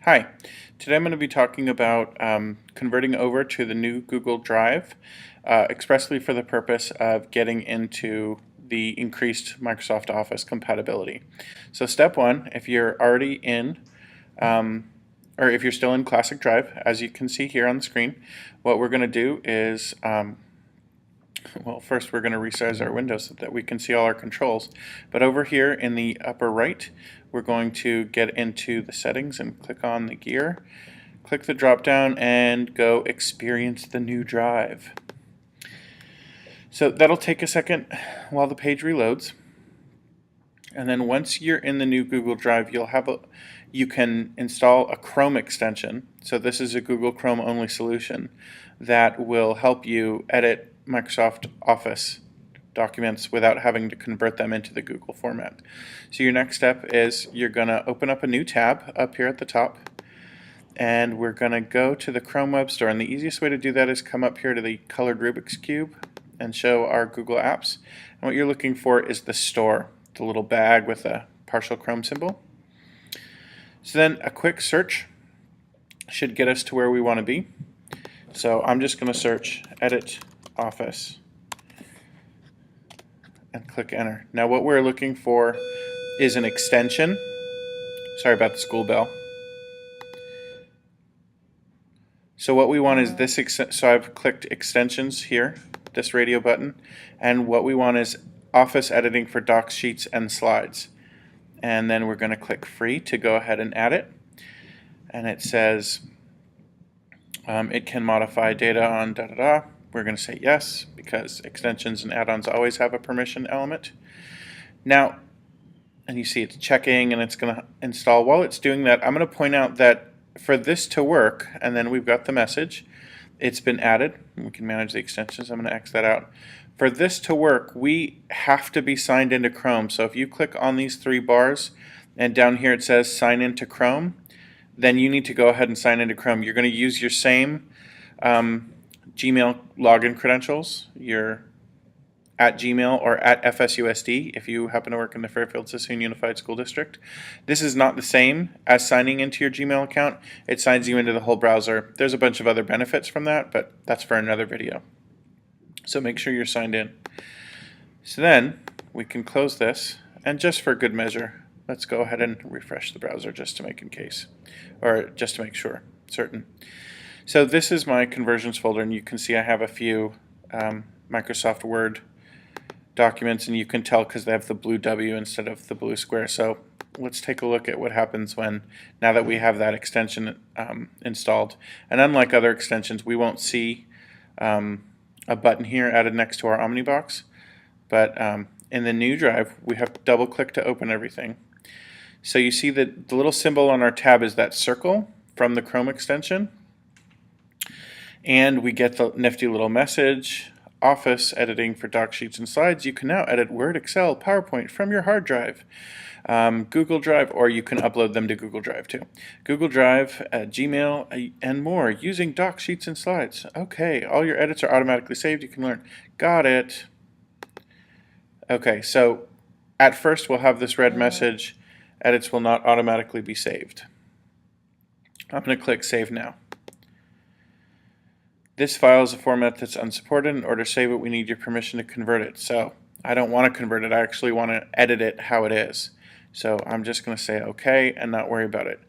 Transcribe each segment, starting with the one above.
Hi, today I'm going to be talking about converting over to the new Google Drive, expressly for the purpose of getting into the increased Microsoft Office compatibility. So step one, if you're already in, or if you're still in Classic Drive, as you can see here on the screen, what we're going to do is well, first we're going to resize our window so that we can see all our controls. But over here in the upper right, we're going to get into the settings and click on the gear. Click the drop down and go experience the new drive. So that'll take a second while the page reloads. And then once you're in the new Google Drive, you can install a Chrome extension. So this is a Google Chrome only solution that will help you edit Microsoft Office documents without having to convert them into the Google format. So your next step is you're going to open up a new tab up here at the top, and we're going to go to the Chrome Web Store. And the easiest way to do that is come up here to the colored Rubik's Cube and show our Google Apps. And what you're looking for is the store, the little bag with a partial Chrome symbol. So then a quick search should get us to where we want to be. So I'm just going to search Edit Office and click Enter. Now what we're looking for is an extension. Sorry about the school bell. So what we want is this, so I've clicked Extensions here, this radio button, and what we want is Office Editing for Docs, Sheets, and Slides. And then we're going to click Free to go ahead and add it. And it says it can modify data on da-da-da. We're going to say yes, because extensions and add-ons always have a permission element. Now, and you see it's checking and it's going to install. While it's doing that, I'm going to point out that for this to work, and then we've got the message, it's been added. We can manage the extensions. I'm going to X that out. For this to work, we have to be signed into Chrome. So if you click on these three bars, and down here it says sign into Chrome, then you need to go ahead and sign into Chrome. You're going to use your same Gmail login credentials, your @Gmail or @FSUSD if you happen to work in the Fairfield-Sassoon Unified School District. This is not the same as signing into your Gmail account. It signs you into the whole browser. There's a bunch of other benefits from that, but that's for another video. So make sure you're signed in. So then we can close this, and just for good measure, let's go ahead and refresh the browser just to make in case, or just to make sure, certain. So this is my conversions folder, and you can see I have a few Microsoft Word documents, and you can tell because they have the blue W instead of the blue square. So let's take a look at what happens now that we have that extension installed. And unlike other extensions, we won't see a button here added next to our Omnibox, but in the new drive, we have to double click to open everything. So you see that the little symbol on our tab is that circle from the Chrome extension. And we get the nifty little message, Office Editing for Docs, Sheets, and Slides. You can now edit Word, Excel, PowerPoint from your hard drive, Google Drive, or you can upload them to Google Drive too. Google Drive, Gmail, and more using Docs, Sheets, and Slides. Okay, all your edits are automatically saved. You can learn. Got it. Okay, so at first we'll have this red message, edits will not automatically be saved. I'm going to click Save Now. This file is a format that's unsupported. In order to save it, we need your permission to convert it. So I don't want to convert it. I actually want to edit it how it is. So I'm just going to say OK and not worry about it.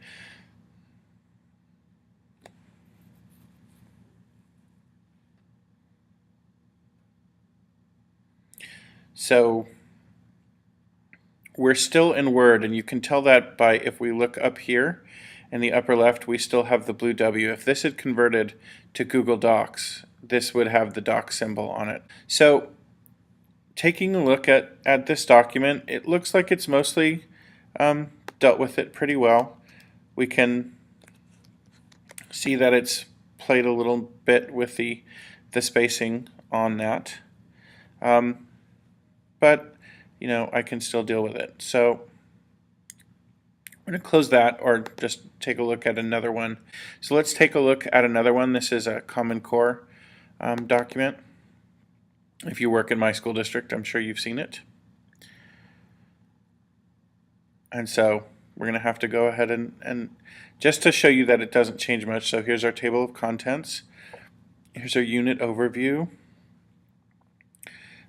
So we're still in Word, and you can tell that by if we look up here in the upper left, we still have the blue W. If this had converted to Google Docs, this would have the doc symbol on it. So taking a look at this document, it looks like it's mostly dealt with it pretty well. We can see that it's played a little bit with the spacing on that. But, you know, I can still deal with it. So I'm going to close that, or just take a look at another one. So let's take a look at another one. This is a Common Core document. If you work in my school district, I'm sure you've seen it. And so we're going to have to go ahead and just to show you that it doesn't change much. So here's our table of contents. Here's our unit overview.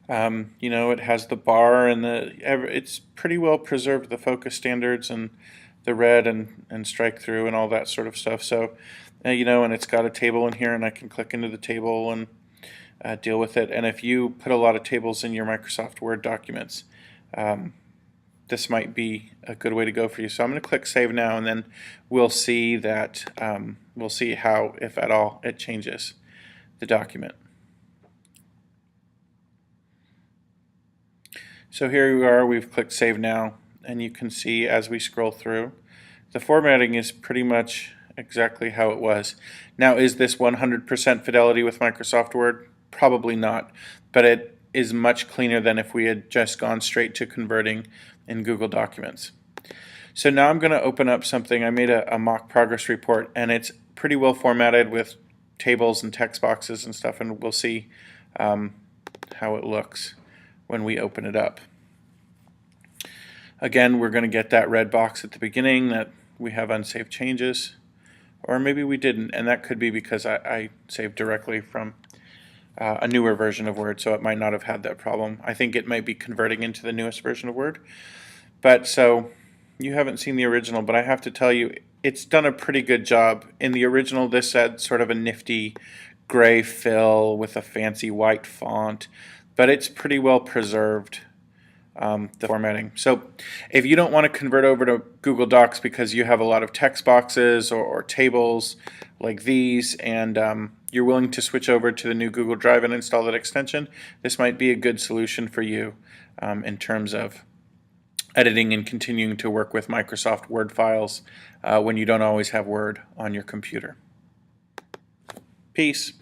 You know, it has the bar and it's pretty well preserved, the focus standards and the red and strike through and all that sort of stuff. So, you know, and it's got a table in here, and I can click into the table and deal with it. And if you put a lot of tables in your Microsoft Word documents, this might be a good way to go for you. So I'm going to click Save Now, and then we'll see that we'll see how, if at all, it changes the document. So here we are, we've clicked Save Now, and you can see as we scroll through, the formatting is pretty much exactly how it was. Now, is this 100% fidelity with Microsoft Word? Probably not, but it is much cleaner than if we had just gone straight to converting in Google Documents. So now I'm going to open up something. I made a mock progress report, and it's pretty well formatted with tables and text boxes and stuff, and we'll see how it looks when we open it up. Again, we're going to get that red box at the beginning that we have unsaved changes, or maybe we didn't, and that could be because I saved directly from a newer version of Word, so it might not have had that problem. I think it might be converting into the newest version of Word. But so you haven't seen the original, but I have to tell you, it's done a pretty good job. In the original, this had sort of a nifty gray fill with a fancy white font, but it's pretty well preserved, the formatting. So if you don't want to convert over to Google Docs because you have a lot of text boxes or tables like these, and you're willing to switch over to the new Google Drive and install that extension, this might be a good solution for you in terms of editing and continuing to work with Microsoft Word files when you don't always have Word on your computer. Peace.